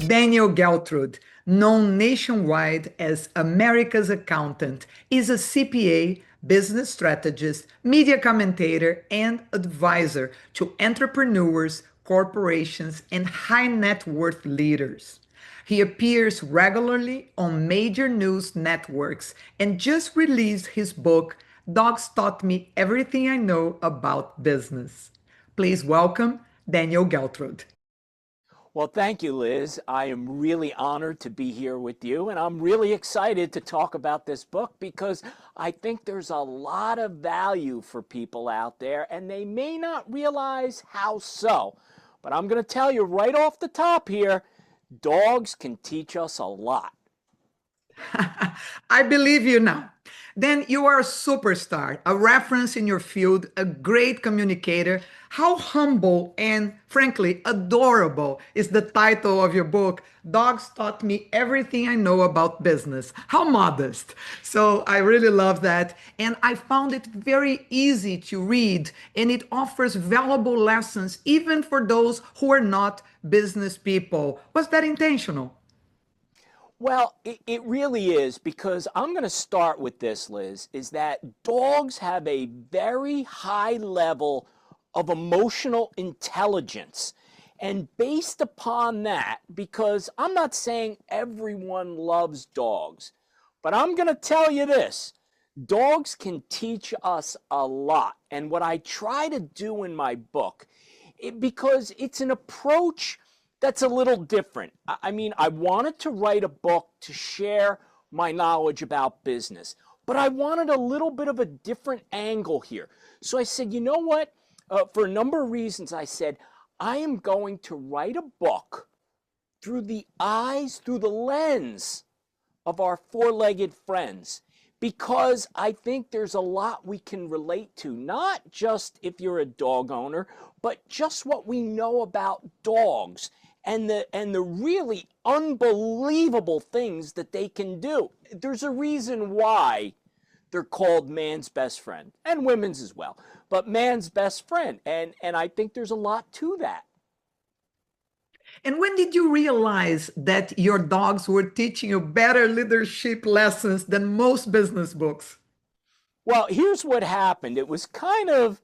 Daniel Geltrude, known nationwide as America's Accountant, is a CPA, business strategist, media commentator, and advisor to entrepreneurs, corporations, and high net worth leaders. He appears regularly on major news networks and just released his book, Dogs Taught Me Everything I Know About Business. Please welcome Daniel Geltrude. Well, thank you, Liz. I am really honored to be here with you, and I'm really excited to talk about this book because I think there's a lot of value for people out there, and they may not realize how so. But I'm going to tell you right off the top here, dogs can teach us a lot. I believe you now. Then you are a superstar, a reference in your field, a great communicator. How humble and, frankly, adorable is the title of your book, Dogs Taught Me Everything I Know About Business. How modest. So I really love that. And I found it very easy to read, and it offers valuable lessons even for those who are not business people. Was that intentional? Well, it really is because I'm going to start with this, Liz, is that dogs have a very high level of emotional intelligence. And based upon that, because I'm not saying everyone loves dogs, but I'm going to tell you this, dogs can teach us a lot. And what I try to do in my book, because it's an approach that's a little different. I mean, I wanted to write a book to share my knowledge about business, but I wanted a little bit of a different angle here. So I said, you know what? For a number of reasons, I said, I am going to write a book through the eyes, through the lens of our four-legged friends, because I think there's a lot we can relate to, not just if you're a dog owner, but just what we know about dogs and the really unbelievable things that they can do. There's a reason why they're called man's best friend, and women's as well, but man's best friend. And I think there's a lot to that. And when did you realize that your dogs were teaching you better leadership lessons than most business books? Well, here's what happened. It was kind of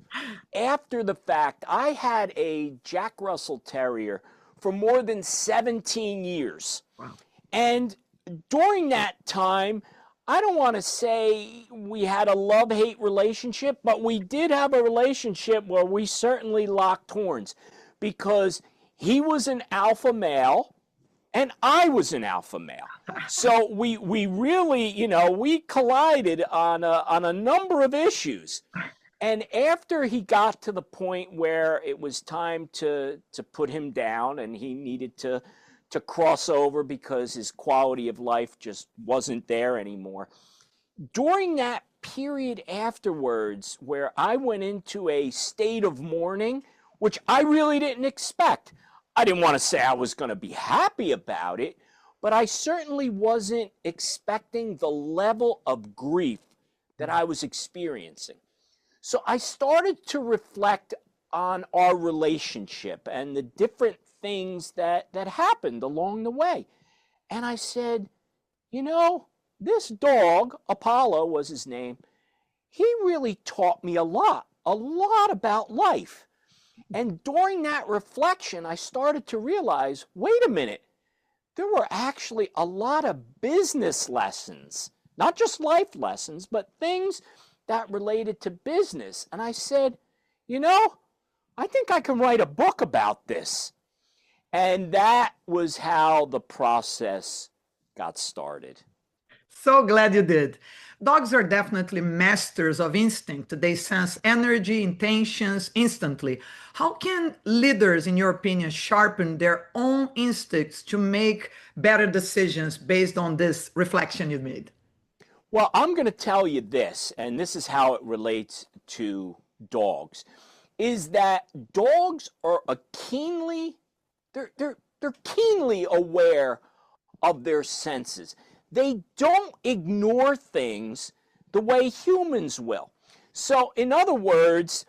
after the fact. I had a Jack Russell Terrier for more than 17 years. Wow. And during that time, I don't want to say we had a love-hate relationship, but we did have a relationship where we certainly locked horns because he was an alpha male and I was an alpha male. So we really, we collided on a number of issues. And after he got to the point where it was time to put him down and he needed to cross over because his quality of life just wasn't there anymore, during that period afterwards where I went into a state of mourning, which I really didn't expect. I didn't want to say I was going to be happy about it, but I certainly wasn't expecting the level of grief that I was experiencing. So I started to reflect on our relationship and the different things that happened along the way. And I said, this dog, Apollo was his name, he really taught me a lot about life. And during that reflection, I started to realize, wait a minute, there were actually a lot of business lessons, not just life lessons, but things that related to business. And I said, I think I can write a book about this. And that was how the process got started. So glad you did. Dogs are definitely masters of instinct. They sense energy, intentions instantly. How can leaders, in your opinion, sharpen their own instincts to make better decisions based on this reflection you made? Well, I'm going to tell you this, and this is how it relates to dogs, is that dogs are they're keenly aware of their senses. They don't ignore things the way humans will. So, in other words,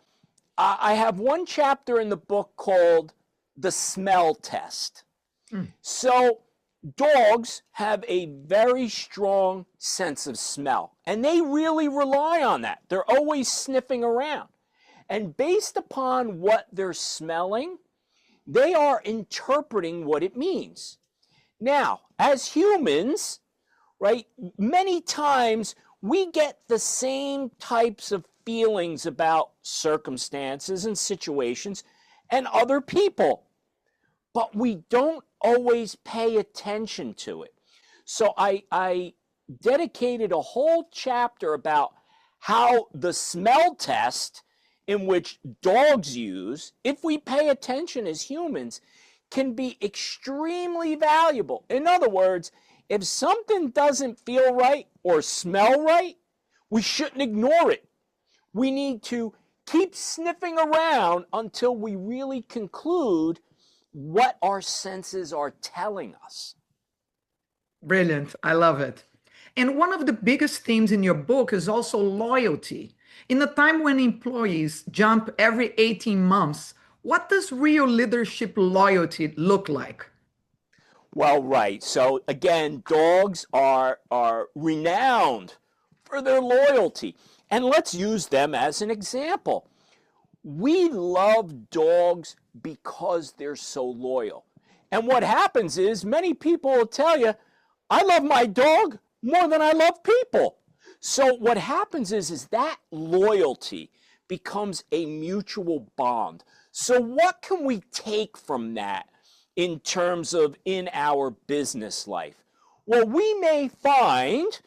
I have one chapter in the book called The Smell Test. So, dogs have a very strong sense of smell, and they really rely on that. They're always sniffing around. And based upon what they're smelling, they are interpreting what it means. Now, as humans, right, many times we get the same types of feelings about circumstances and situations and other people, but we don't always pay attention to it. So I dedicated a whole chapter about how the smell test in which dogs use, if we pay attention as humans, can be extremely valuable. In other words, if something doesn't feel right or smell right, we shouldn't ignore it. We need to keep sniffing around until we really conclude what our senses are telling us. Brilliant. I love it. And one of the biggest themes in your book is also loyalty. In a time when employees jump every 18 months, what does real leadership loyalty look like? Well, right. So again, dogs are renowned for their loyalty. And let's use them as an example. We love dogs because they're so loyal. And what happens is many people will tell you, I love my dog more than I love people. So what happens is that loyalty becomes a mutual bond. So what can we take from that in terms of in our business life? Well, we may find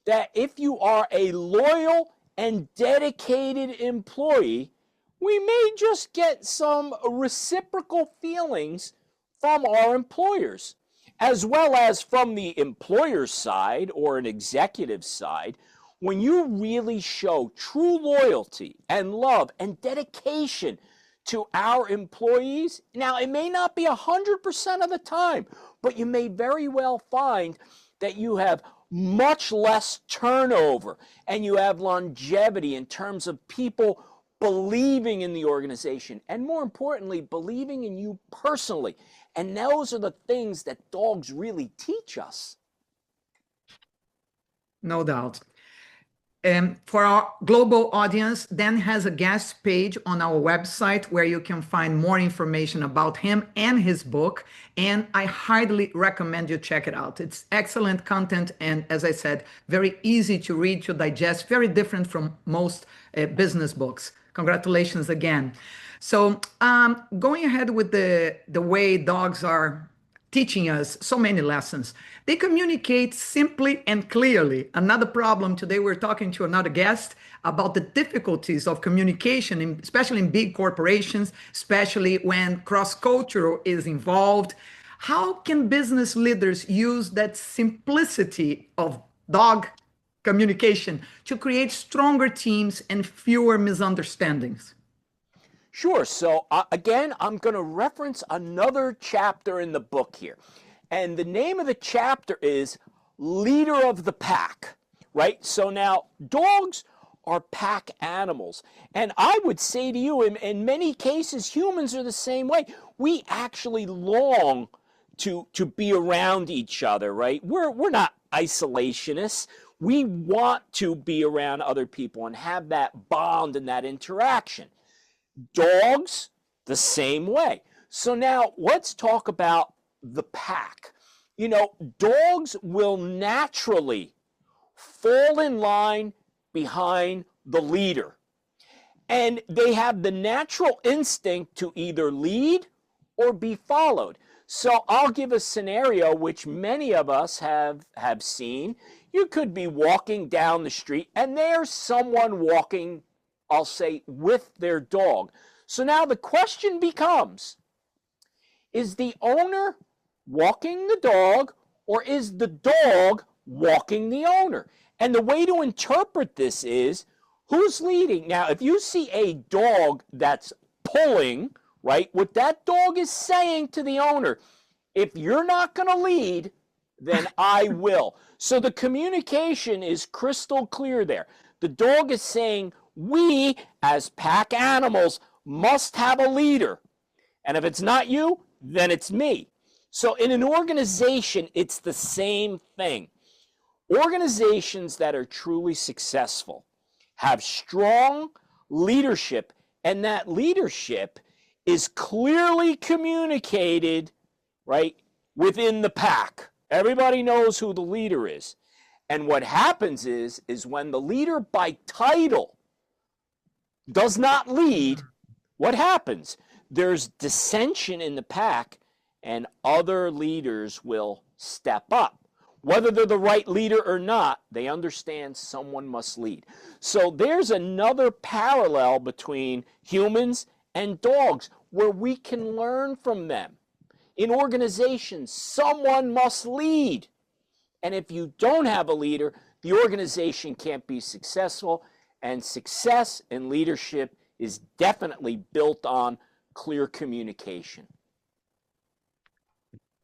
that if you are a loyal and dedicated employee, we may just get some reciprocal feelings from our employers, as well as from the employer's side or an executive side. When you really show true loyalty and love and dedication to our employees, now it may not be 100% of the time, but you may very well find that you have much less turnover and you have longevity in terms of people believing in the organization, and more importantly, believing in you personally. And those are the things that dogs really teach us. No doubt. For our global audience, Dan has a guest page on our website where you can find more information about him and his book. And I highly recommend you check it out. It's excellent content. And as I said, very easy to read, to digest, very different from most business books. Congratulations again. So going ahead with the way dogs are teaching us so many lessons. They communicate simply and clearly. Another problem today, we're talking to another guest about the difficulties of communication, especially in big corporations, especially when cross-cultural is involved. How can business leaders use that simplicity of dog communication to create stronger teams and fewer misunderstandings? Sure. So again, I'm going to reference another chapter in the book here. And the name of the chapter is Leader of the Pack, right? So now dogs are pack animals. And I would say to you, in many cases, humans are the same way. We actually long to be around each other, right? We're not isolationists. We want to be around other people and have that bond and that interaction. Dogs, the same way. So now let's talk about the pack. You know, dogs will naturally fall in line behind the leader. And they have the natural instinct to either lead or be followed. So I'll give a scenario which many of us have seen. You could be walking down the street and there's someone walking, I'll say, with their dog. So now the question becomes, is the owner walking the dog or is the dog walking the owner? And the way to interpret this is, who's leading? Now, if you see a dog that's pulling, right, what that dog is saying to the owner, if you're not going to lead, then I will. So the communication is crystal clear there. The dog is saying, we as pack animals must have a leader. And if it's not you, then it's me. So in an organization, it's the same thing. Organizations that are truly successful have strong leadership, and that leadership is clearly communicated, right, within the pack. Everybody knows who the leader is. And what happens is when the leader by title does not lead, what happens? There's dissension in the pack, and other leaders will step up. Whether they're the right leader or not, they understand someone must lead. So there's another parallel between humans and dogs where we can learn from them. In organizations, someone must lead. And if you don't have a leader, the organization can't be successful. And success and leadership is definitely built on clear communication.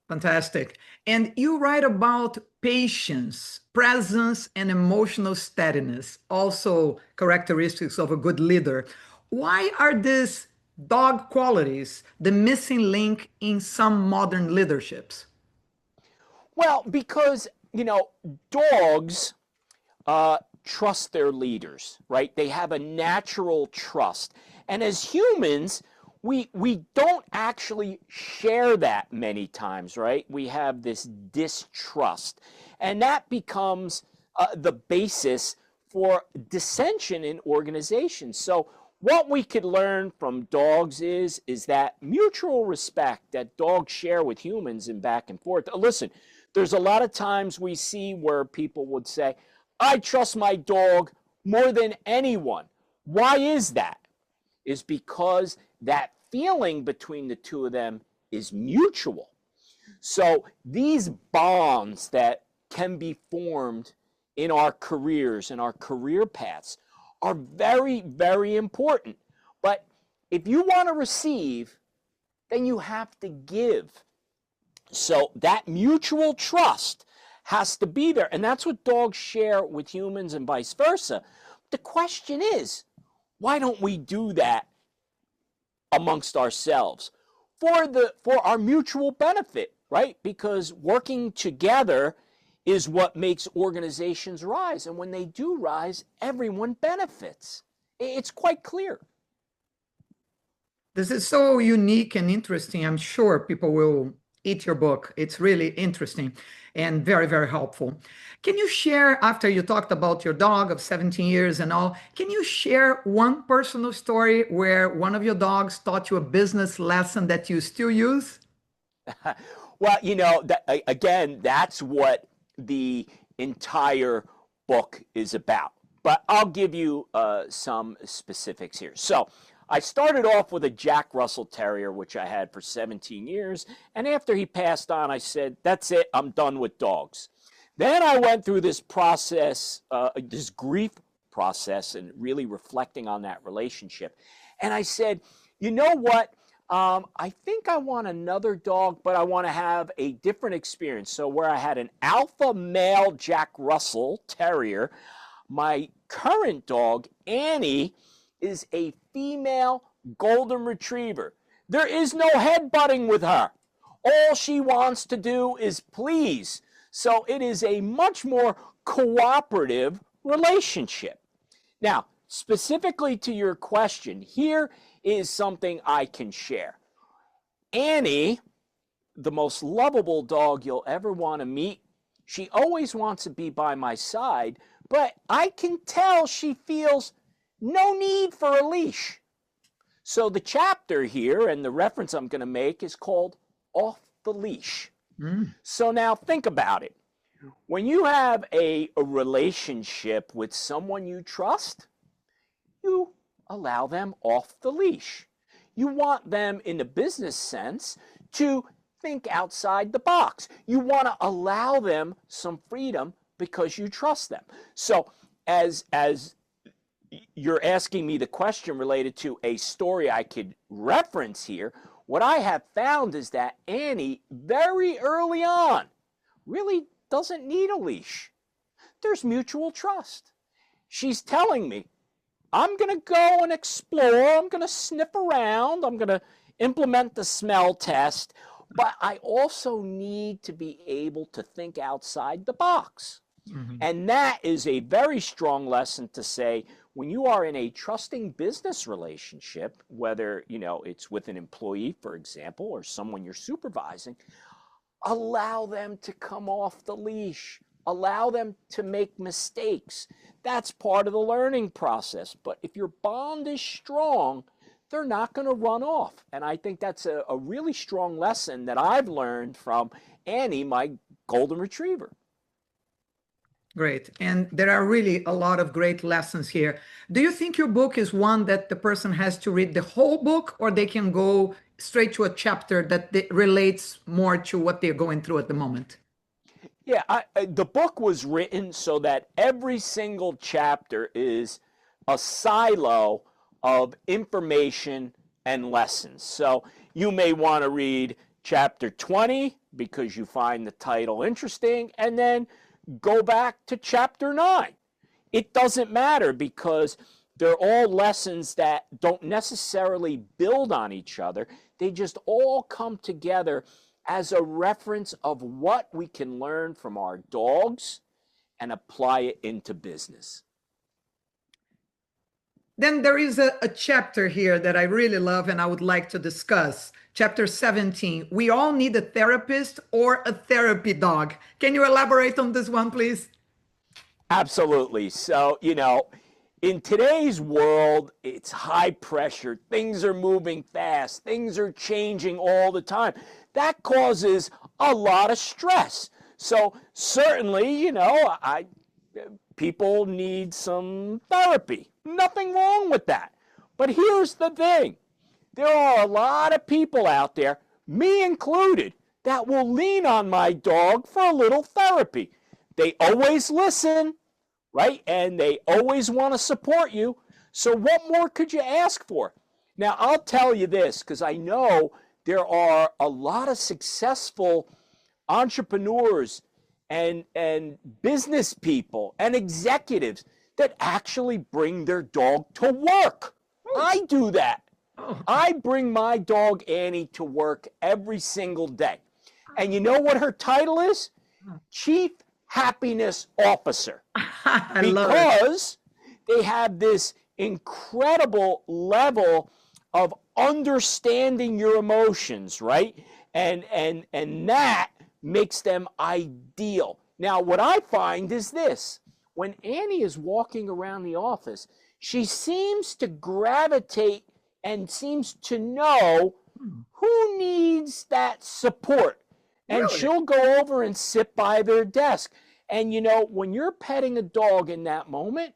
Fantastic. And you write about patience, presence, and emotional steadiness, also characteristics of a good leader. Why are these dog qualities the missing link in some modern leaderships? Well, because, dogs trust their leaders, right? They have a natural trust. And as humans, we don't actually share that many times, right? We have this distrust. And that becomes the basis for dissension in organizations. So what we could learn from dogs is that mutual respect that dogs share with humans and back and forth. Listen, there's a lot of times we see where people would say, I trust my dog more than anyone. Why is that? Is because that feeling between the two of them is mutual. So these bonds that can be formed in our careers and our career paths are very, very important. But if you want to receive, then you have to give. So that mutual trust has to be there. And that's what dogs share with humans and vice versa. The question is, why don't we do that amongst ourselves for our mutual benefit, right? Because working together is what makes organizations rise. And when they do rise, everyone benefits. It's quite clear. This is so unique and interesting. I'm sure people will eat your book. It's really interesting and very, very helpful. Can you share, after you talked about your dog of 17 years and all, can you share one personal story where one of your dogs taught you a business lesson that you still use? Well, again, that's what the entire book is about. But I'll give you some specifics here. So I started off with a Jack Russell Terrier, which I had for 17 years. And after he passed on, I said, that's it, I'm done with dogs. Then I went through this process, this grief process, and really reflecting on that relationship. And I said, you know what? I think I want another dog, but I want to have a different experience. So where I had an alpha male Jack Russell Terrier, my current dog, Annie, is a female golden retriever. There is no headbutting with her. All she wants to do is please. So it is a much more cooperative relationship. Now, specifically to your question, here is something I can share. Annie, the most lovable dog you'll ever want to meet, she always wants to be by my side, but I can tell she feels no need for a leash. So the chapter here and the reference I'm going to make is called Off the Leash. So now think about it. When you have a relationship with someone you trust, you allow them off the leash. You want them, in the business sense, to think outside the box. You want to allow them some freedom because you trust them. So as you're asking me the question related to a story I could reference here, what I have found is that Annie, very early on, really doesn't need a leash. There's mutual trust. She's telling me, I'm going to go and explore. I'm going to sniff around. I'm going to implement the smell test. but I also need to be able to think outside the box. Mhm. And that is a very strong lesson to say when you are in a trusting business relationship, whether, it's with an employee, for example, or someone you're supervising, allow them to come off the leash. Allow them to make mistakes. That's part of the learning process. But if your bond is strong, they're not going to run off. And I think that's a really strong lesson that I've learned from Annie, my golden retriever. Great. And there are really a lot of great lessons here. Do you think your book is one that the person has to read the whole book, or they can go straight to a chapter that relates more to what they're going through at the moment? Yeah, the book was written so that every single chapter is a silo of information and lessons. So you may want to read chapter 20 because you find the title interesting, and then go back to chapter 9. It doesn't matter because they're all lessons that don't necessarily build on each other. They just all come together as a reference of what we can learn from our dogs and apply it into business. Then there is a chapter here that I really love and I would like to discuss. Chapter 17. We all need a therapist or a therapy dog. Can you elaborate on this one, please? Absolutely. So, in today's world, it's high pressure. Things are moving fast. Things are changing all the time. That causes a lot of stress. So certainly, people need some therapy. Nothing wrong with that. But here's the thing. There are a lot of people out there, me included, that will lean on my dog for a little therapy. They always listen, right? And they always want to support you. So what more could you ask for? Now, I'll tell you this, because I know there are a lot of successful entrepreneurs and business people and executives that actually bring their dog to work. I do that. Oh, I bring my dog Annie to work every single day. And you know what her title is? Chief Happiness Officer. I love it. Because they have this incredible level of understanding your emotions, right? And that makes them ideal. Now, what I find is this. When Annie is walking around the office, she seems to gravitate and seems to know who needs that support. And Really? she'll go over and sit by their desk. And when you're petting a dog in that moment,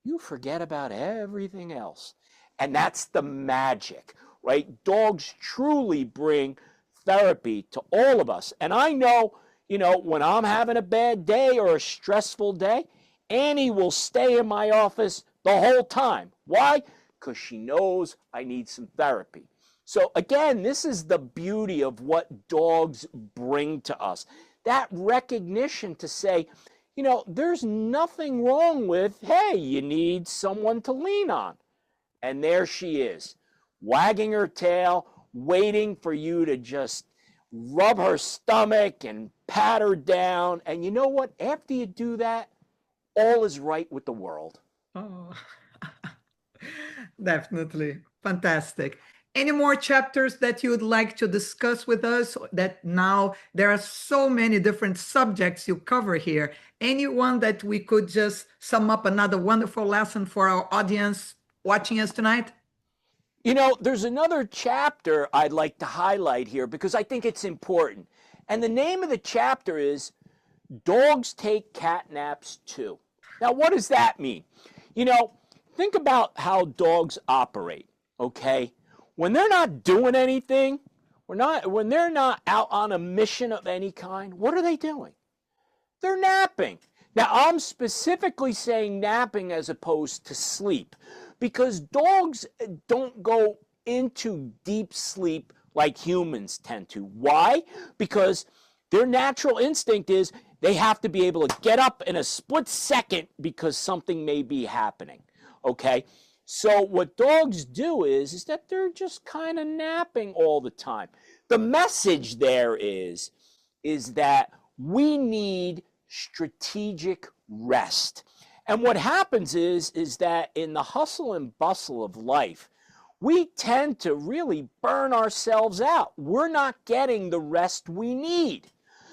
you forget about everything else. And that's the magic, right? Dogs truly bring therapy to all of us. And I know, when I'm having a bad day or a stressful day, Annie will stay in my office the whole time. Why? Because she knows I need some therapy. So again, this is the beauty of what dogs bring to us. That recognition to say, there's nothing wrong with, hey, you need someone to lean on. And there she is, wagging her tail, waiting for you to just rub her stomach and pat her down. And you know what? After you do that, all is right with the world. Oh, definitely. Fantastic. Any more chapters that you would like to discuss with us? That now there are so many different subjects you cover here. Anyone that we could just sum up another wonderful lesson for our audience watching us tonight? There's another chapter I'd like to highlight here because I think it's important. And the name of the chapter is Dogs Take Cat Naps Too. Now, what does that mean? Think about how dogs operate, okay? When they're not doing anything, when they're not out on a mission of any kind, what are they doing? They're napping. Now, I'm specifically saying napping as opposed to sleep because dogs don't go into deep sleep like humans tend to. Why? Because their natural instinct is they have to be able to get up in a split second because something may be happening, okay? So what dogs do is that they're just kind of napping all the time. The message there is that we need strategic rest. And what happens is that in the hustle and bustle of life, we tend to really burn ourselves out. We're not getting the rest we need.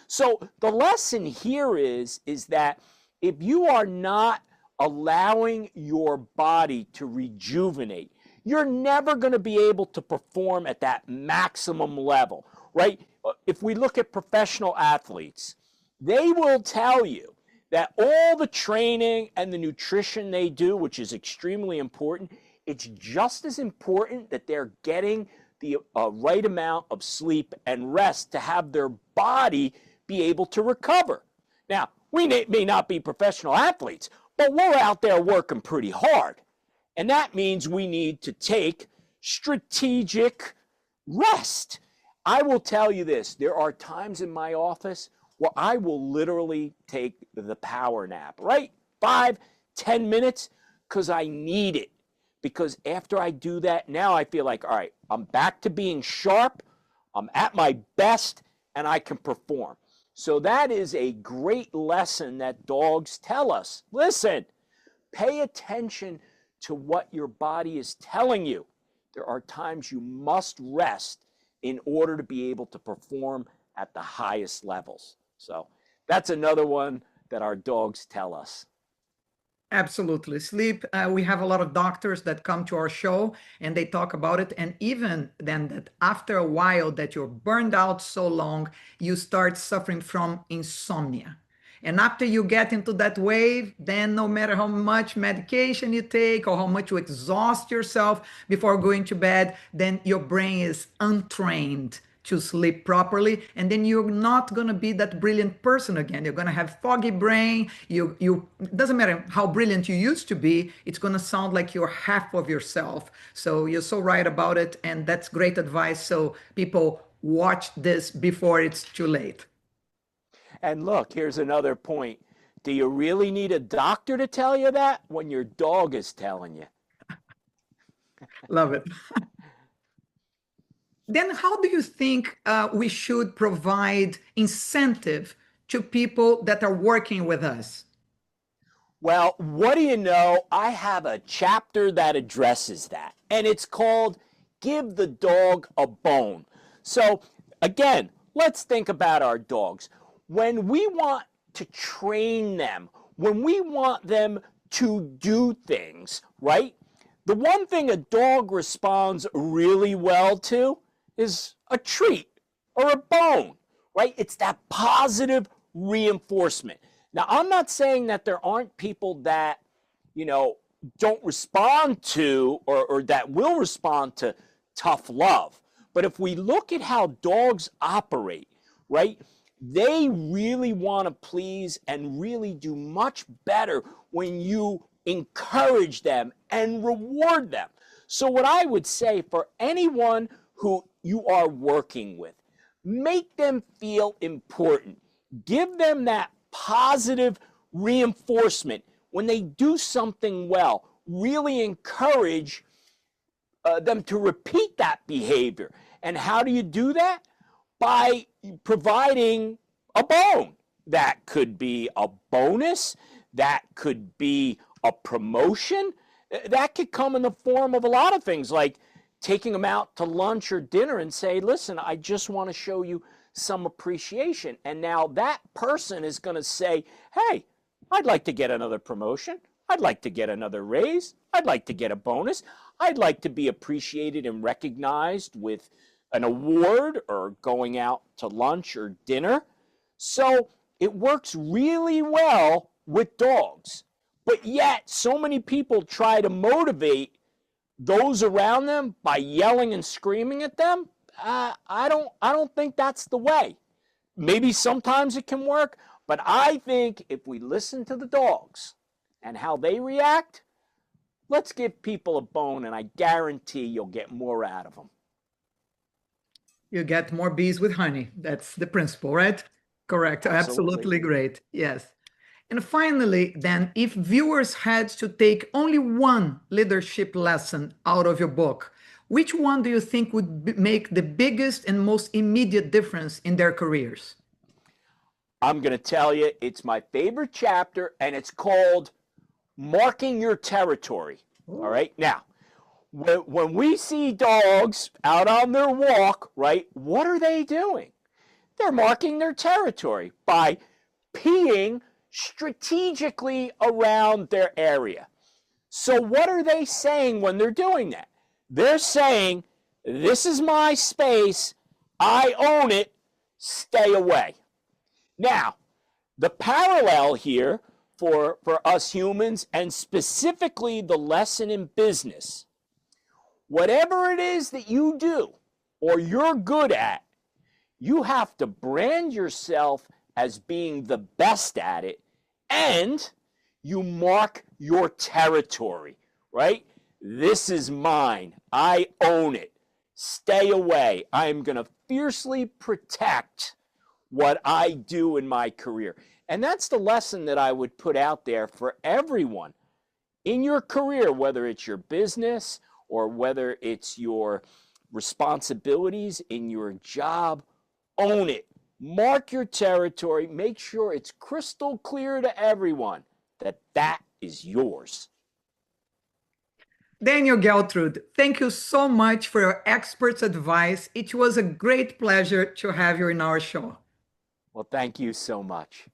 So the lesson here is that if you are not allowing your body to rejuvenate, you're never going to be able to perform at that maximum level, right? If we look at professional athletes, they will tell you that all the training and the nutrition they do, which is extremely important, it's just as important that they're getting the right amount of sleep and rest to have their body be able to recover. Now, we may not be professional athletes, but we're out there working pretty hard. And that means we need to take strategic rest. I will tell you this, there are times in my office where I will literally take the power nap, right? 5-10 minutes, because I need it. Because after I do that, now I feel like, all right, I'm back to being sharp, I'm at my best, and I can perform. So that is a great lesson that dogs tell us. Listen, pay attention to what your body is telling you. There are times you must rest in order to be able to perform at the highest levels. So that's another one that our dogs tell us. Absolutely. Sleep. We have a lot of doctors that come to our show and they talk about it. And even then, that after a while that you're burned out so long, you start suffering from insomnia. And after you get into that wave, then no matter how much medication you take or how much you exhaust yourself before going to bed, then your brain is untrained to sleep properly, and then you're not going to be that brilliant person again. You're going to have foggy brain. You it doesn't matter how brilliant you used to be, it's going to sound like you're half of yourself. So you're so right about it, and that's great advice. So people, watch this before it's too late. And look, here's another point. Do you really need a doctor to tell you that when your dog is telling you? Love it. Then how do you think we should provide incentive to people that are working with us? Well, what do you know? I have a chapter that addresses that, and it's called Give the Dog a Bone. So, again, let's think about our dogs. When we want to train them, when we want them to do things, right? The one thing a dog responds really well to is a treat or a bone, right? It's that positive reinforcement. Now, I'm not saying that there aren't people that, don't respond to or that will respond to tough love. But if we look at how dogs operate, right, they really want to please and really do much better when you encourage them and reward them. So what I would say for anyone who you are working with, make them feel important. Give them that positive reinforcement when they do something well. Really encourage them to repeat that behavior. And how do you do that? By providing a bone. That could be a bonus, that could be a promotion, that could come in the form of a lot of things, like taking them out to lunch or dinner and say, listen, I just want to show you some appreciation. And now that person is going to say, hey, I'd like to get another promotion. I'd like to get another raise. I'd like to get a bonus. I'd like to be appreciated and recognized with an award or going out to lunch or dinner. So it works really well with dogs. But yet, so many people try to motivate those around them by yelling and screaming at them. I don't think that's the way. Maybe sometimes it can work, but I think if we listen to the dogs and how they react, let's give people a bone, and I guarantee you'll get more out of them. You get more bees with honey. That's the principle, right? Correct. Absolutely great. Yes. And finally, then, if viewers had to take only one leadership lesson out of your book, which one do you think would make the biggest and most immediate difference in their careers? I'm going to tell you, it's my favorite chapter, and it's called Marking Your Territory. All right. Now, when we see dogs out on their walk, right, what are they doing? They're marking their territory by peeing strategically around their area. So, what are they saying when they're doing that? They're saying, this is my space, I own it, stay away. Now, the parallel here for us humans, and specifically the lesson in business, whatever it is that you do or you're good at, you have to brand yourself as being the best at it, and you mark your territory, right? This is mine. I own it. Stay away. I am going to fiercely protect what I do in my career. And that's the lesson that I would put out there for everyone in your career, whether it's your business or whether it's your responsibilities in your job. Own it. Mark your territory. Make sure it's crystal clear to everyone that that is yours. Daniel Geltrude, thank you so much for your expert's advice. It was a great pleasure to have you in our show. Well, thank you so much.